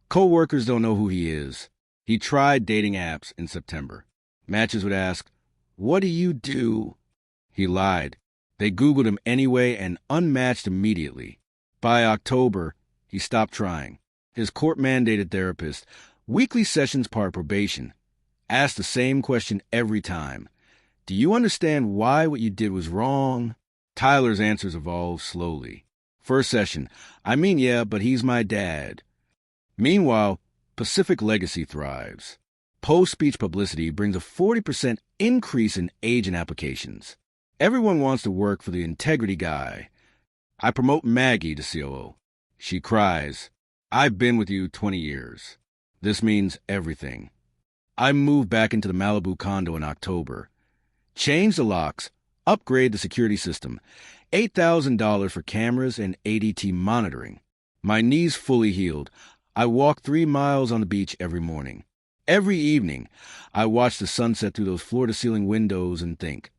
Co-workers don't know who he is. He tried dating apps in September. Matches would ask, "What do you do?" He lied. They Googled him anyway and unmatched immediately. By October, he stopped trying. His court-mandated therapist, weekly sessions part of probation, asked the same question every time. Do you understand why what you did was wrong? Tyler's answers evolved slowly. First session, yeah, but he's my dad. Meanwhile, Pacific Legacy thrives. Post-speech publicity brings a 40% increase in agent applications. Everyone wants to work for the integrity guy. I promote Maggie to COO. She cries, I've been with you 20 years. This means everything. I move back into the Malibu condo in October. Change the locks, upgrade the security system, $8,000 for cameras and ADT monitoring. My knees fully healed. I walk 3 miles on the beach every morning. Every evening, I watch the sunset through those floor-to-ceiling windows and think,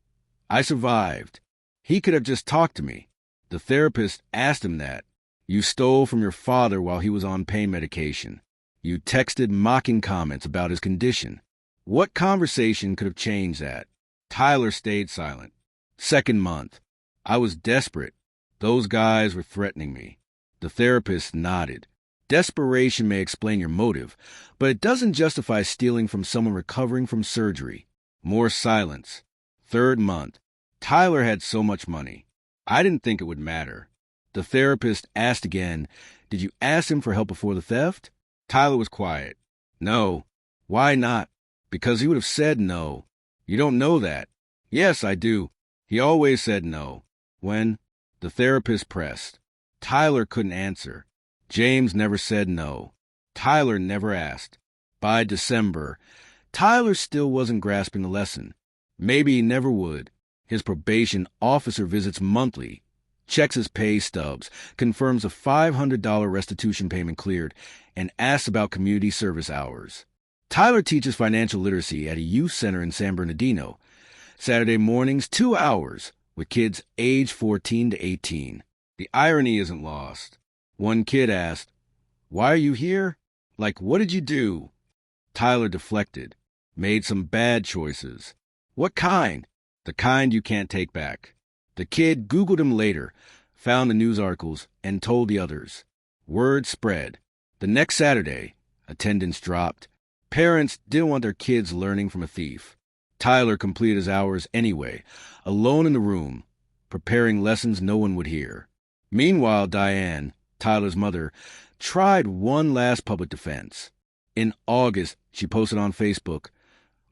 I survived. He could have just talked to me. The therapist asked him that. You stole from your father while he was on pain medication. You texted mocking comments about his condition. What conversation could have changed that? Tyler stayed silent. Second month. I was desperate. Those guys were threatening me. The therapist nodded. Desperation may explain your motive, but it doesn't justify stealing from someone recovering from surgery. More silence. Third month. Tyler had so much money. I didn't think it would matter. The therapist asked again, Did you ask him for help before the theft? Tyler was quiet. No. Why not? Because he would have said no. You don't know that. Yes, I do. He always said no. When? The therapist pressed. Tyler couldn't answer. James never said no. Tyler never asked. By December, Tyler still wasn't grasping the lesson. Maybe he never would. His probation officer visits monthly, checks his pay stubs, confirms a $500 restitution payment cleared, and asks about community service hours. Tyler teaches financial literacy at a youth center in San Bernardino. Saturday mornings, 2 hours, with kids aged 14 to 18. The irony isn't lost. One kid asked, "Why are you here? Like, what did you do?" Tyler deflected, made some bad choices. "What kind?" "The kind you can't take back." The kid Googled him later, found the news articles, and told the others. Word spread. The next Saturday, attendance dropped. Parents didn't want their kids learning from a thief. Tyler completed his hours anyway, alone in the room, preparing lessons no one would hear. Meanwhile, Diane, Tyler's mother, tried one last public defense. In August, she posted on Facebook,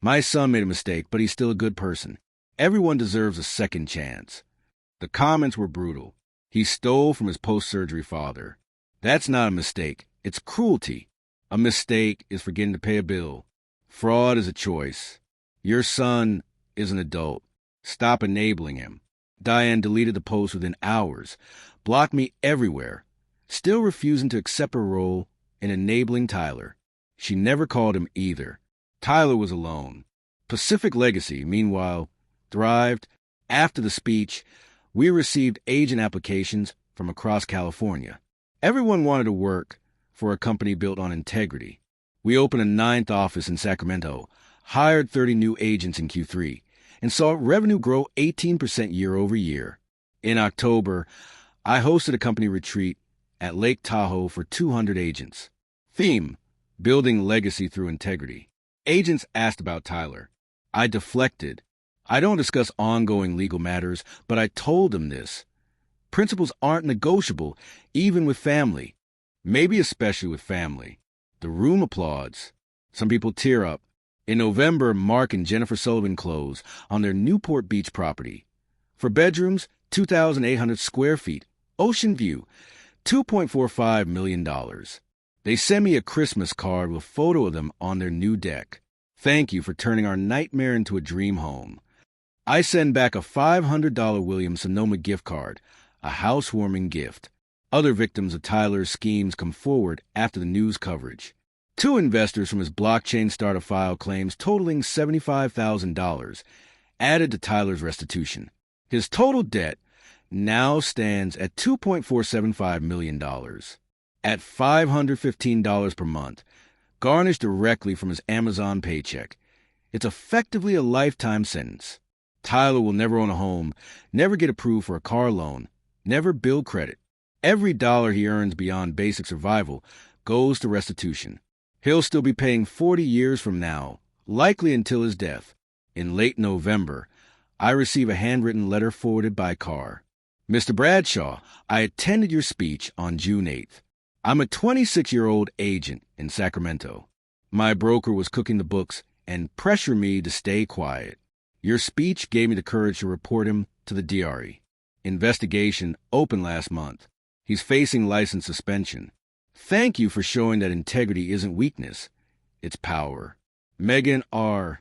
"My son made a mistake, but he's still a good person. Everyone deserves a second chance." The comments were brutal. He stole from his post-surgery father. That's not a mistake. It's cruelty. A mistake is forgetting to pay a bill. Fraud is a choice. Your son is an adult. Stop enabling him. Diane deleted the post within hours, blocked me everywhere, still refusing to accept her role in enabling Tyler. She never called him either. Tyler was alone. Pacific Legacy, meanwhile, thrived. After the speech, we received agent applications from across California. Everyone wanted to work for a company built on integrity. We opened a 9th office in Sacramento, hired 30 new agents in Q3, and saw revenue grow 18% year over year. In October, I hosted a company retreat at Lake Tahoe for 200 agents. Theme: Building Legacy Through Integrity. Agents asked about Tyler. I deflected. I don't discuss ongoing legal matters, but I told them this. Principles aren't negotiable, even with family. Maybe especially with family. The room applauds. Some people tear up. In November, Mark and Jennifer Sullivan close on their Newport Beach property. For bedrooms, 2,800 square feet, ocean view, $2.45 million. They send me a Christmas card with a photo of them on their new deck. Thank you for turning our nightmare into a dream home. I send back a $500 Williams-Sonoma gift card, a housewarming gift. Other victims of Tyler's schemes come forward after the news coverage. 2 investors from his blockchain startup file claims totaling $75,000 added to Tyler's restitution. His total debt now stands at $2.475 million. At $515 per month, garnished directly from his Amazon paycheck. It's effectively a lifetime sentence. Tyler will never own a home, never get approved for a car loan, never build credit. Every dollar he earns beyond basic survival goes to restitution. He'll still be paying 40 years from now, likely until his death. In late November, I receive a handwritten letter forwarded by car. Mr. Bradshaw, I attended your speech on June 8th. I'm a 26-year-old agent in Sacramento. My broker was cooking the books and pressured me to stay quiet. Your speech gave me the courage to report him to the DRE. Investigation opened last month. He's facing license suspension. Thank you for showing that integrity isn't weakness, it's power. Megan R.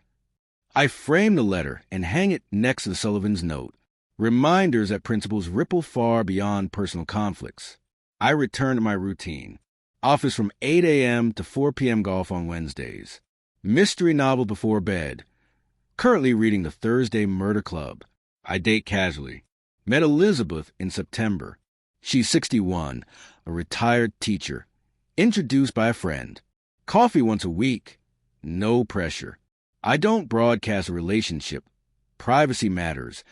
I frame the letter and hang it next to the Sullivan's note. Reminders that principles ripple far beyond personal conflicts. I return to my routine. Office from 8 a.m. to 4 p.m. golf on Wednesdays. Mystery novel before bed. Currently reading The Thursday Murder Club. I date casually. Met Elizabeth in September. She's 61, a retired teacher. Introduced by a friend. Coffee once a week. No pressure. I don't broadcast a relationship. Privacy matters.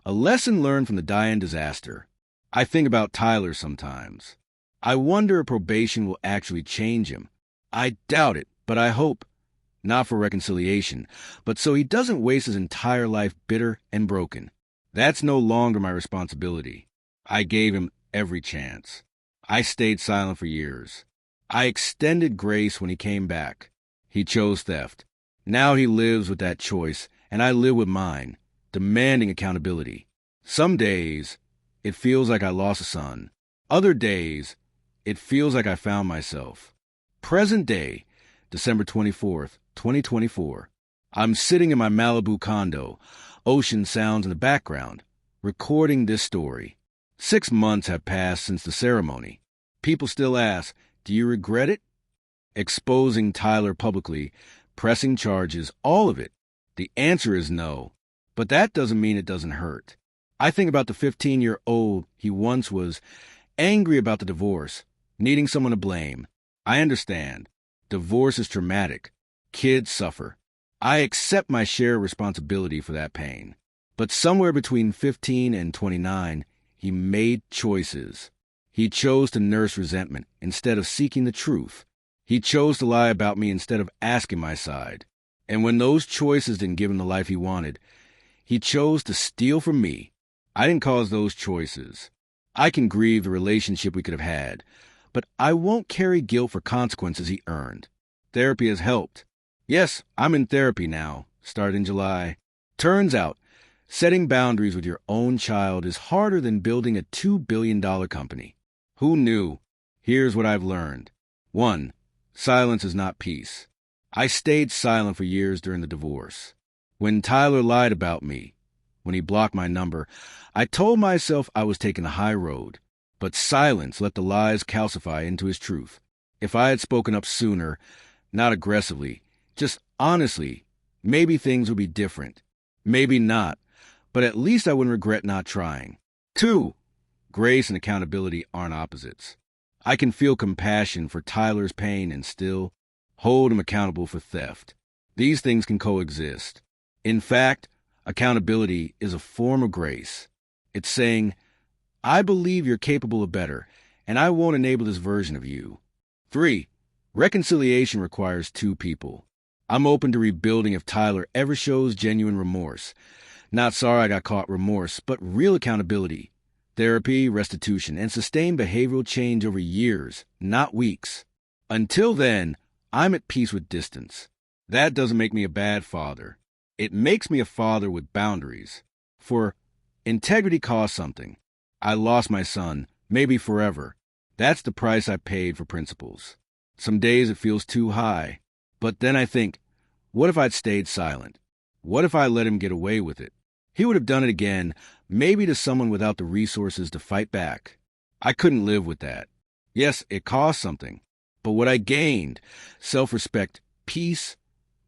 A lesson learned from the Diane disaster. I think about Tyler sometimes. I wonder if probation will actually change him. I doubt it, but I hope. Not for reconciliation, but so he doesn't waste his entire life bitter and broken. That's no longer my responsibility. I gave him every chance. I stayed silent for years. I extended grace when he came back. He chose theft. Now he lives with that choice, and I live with mine, demanding accountability. Some days, it feels like I lost a son. Other days, it feels like I found myself. Present day, December 24th, 2024. I'm sitting in my Malibu condo, Ocean sounds in the background, recording this story. 6 months have passed since the ceremony. People still ask, do you regret it? Exposing Tyler publicly, pressing charges, all of it. The answer is no. But that doesn't mean it doesn't hurt. I think about the 15-year-old he once was, angry about the divorce, needing someone to blame. I understand. Divorce is traumatic. Kids suffer. I accept my share of responsibility for that pain. But somewhere between 15 and 29, he made choices. He chose to nurse resentment instead of seeking the truth. He chose to lie about me instead of asking my side. And when those choices didn't give him the life he wanted, he chose to steal from me. I didn't cause those choices. I can grieve the relationship we could have had, but I won't carry guilt for consequences he earned. Therapy has helped. Yes, I'm in therapy now, started in July. Turns out, setting boundaries with your own child is harder than building a $2 billion company. Who knew? Here's what I've learned. 1. Silence is not peace. I stayed silent for years during the divorce. When Tyler lied about me, when he blocked my number, I told myself I was taking the high road. But silence let the lies calcify into his truth. If I had spoken up sooner, not aggressively, just honestly, maybe things would be different. Maybe not, but at least I wouldn't regret not trying. 2. Grace and accountability aren't opposites. I can feel compassion for Tyler's pain and still hold him accountable for theft. These things can coexist. In fact, accountability is a form of grace. It's saying, I believe you're capable of better, and I won't enable this version of you. 3. Reconciliation requires 2 people. I'm open to rebuilding if Tyler ever shows genuine remorse. Not sorry I got caught remorse, but real accountability. Therapy, restitution, and sustained behavioral change over years, not weeks. Until then, I'm at peace with distance. That doesn't make me a bad father. It makes me a father with boundaries. For integrity costs something. I lost my son, maybe forever. That's the price I paid for principles. Some days it feels too high. But then I think, what if I'd stayed silent? What if I let him get away with it? He would have done it again, maybe to someone without the resources to fight back. I couldn't live with that. Yes, it cost something. But what I gained, self-respect, peace,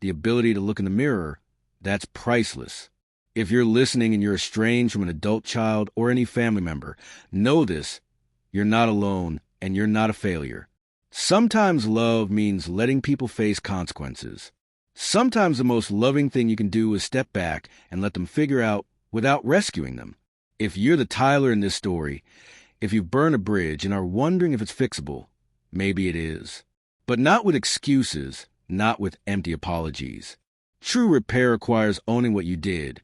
the ability to look in the mirror, that's priceless. If you're listening and you're estranged from an adult child or any family member, know this, you're not alone and you're not a failure. Sometimes love means letting people face consequences. Sometimes the most loving thing you can do is step back and let them figure out without rescuing them. If you're the Tyler in this story, if you've burned a bridge and are wondering if it's fixable, maybe it is. But not with excuses, not with empty apologies. True repair requires owning what you did,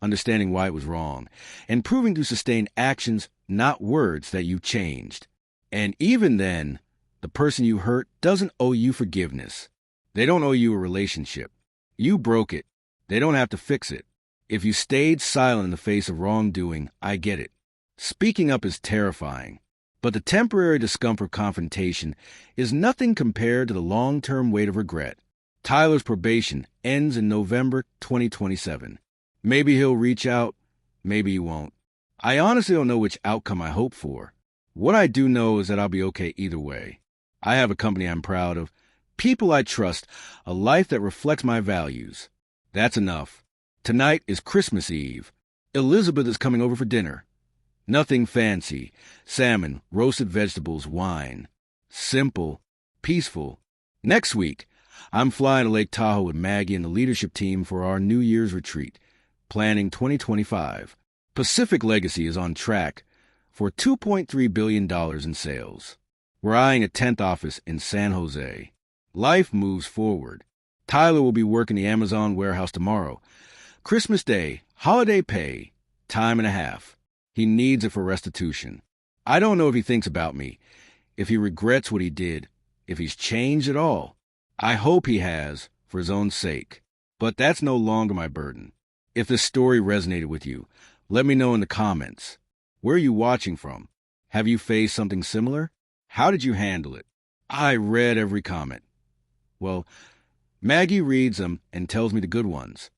understanding why it was wrong, and proving through sustained actions, not words, that you changed. And even then, the person you hurt doesn't owe you forgiveness. They don't owe you a relationship. You broke it. They don't have to fix it. If you stayed silent in the face of wrongdoing, I get it. Speaking up is terrifying. But the temporary discomfort of confrontation is nothing compared to the long-term weight of regret. Tyler's probation ends in November 2027. Maybe he'll reach out, maybe he won't. I honestly don't know which outcome I hope for. What I do know is that I'll be okay either way. I have a company I'm proud of, people I trust, a life that reflects my values. That's enough. Tonight is Christmas Eve. Elizabeth is coming over for dinner. Nothing fancy. Salmon, roasted vegetables, wine. Simple, peaceful. Next week, I'm flying to Lake Tahoe with Maggie and the leadership team for our New Year's retreat, planning 2025. Pacific Legacy is on track for $2.3 billion in sales. We're eyeing a 10th office in San Jose. Life moves forward. Tyler will be working the Amazon warehouse tomorrow. Christmas Day, holiday pay, time and a half. He needs it for restitution. I don't know if he thinks about me, if he regrets what he did, if he's changed at all. I hope he has, for his own sake. But that's no longer my burden. If this story resonated with you, let me know in the comments. Where are you watching from? Have you faced something similar? How did you handle it? I read every comment. Well, Maggie reads them and tells me the good ones.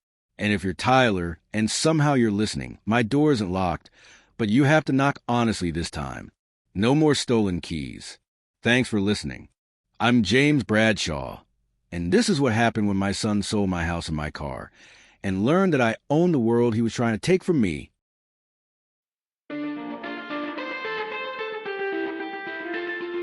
And if you're Tyler, and somehow you're listening, my door isn't locked, but you have to knock honestly this time. No more stolen keys. Thanks for listening. I'm James Bradshaw, and this is what happened when my son sold my house and my car, and learned that I own the world he was trying to take from me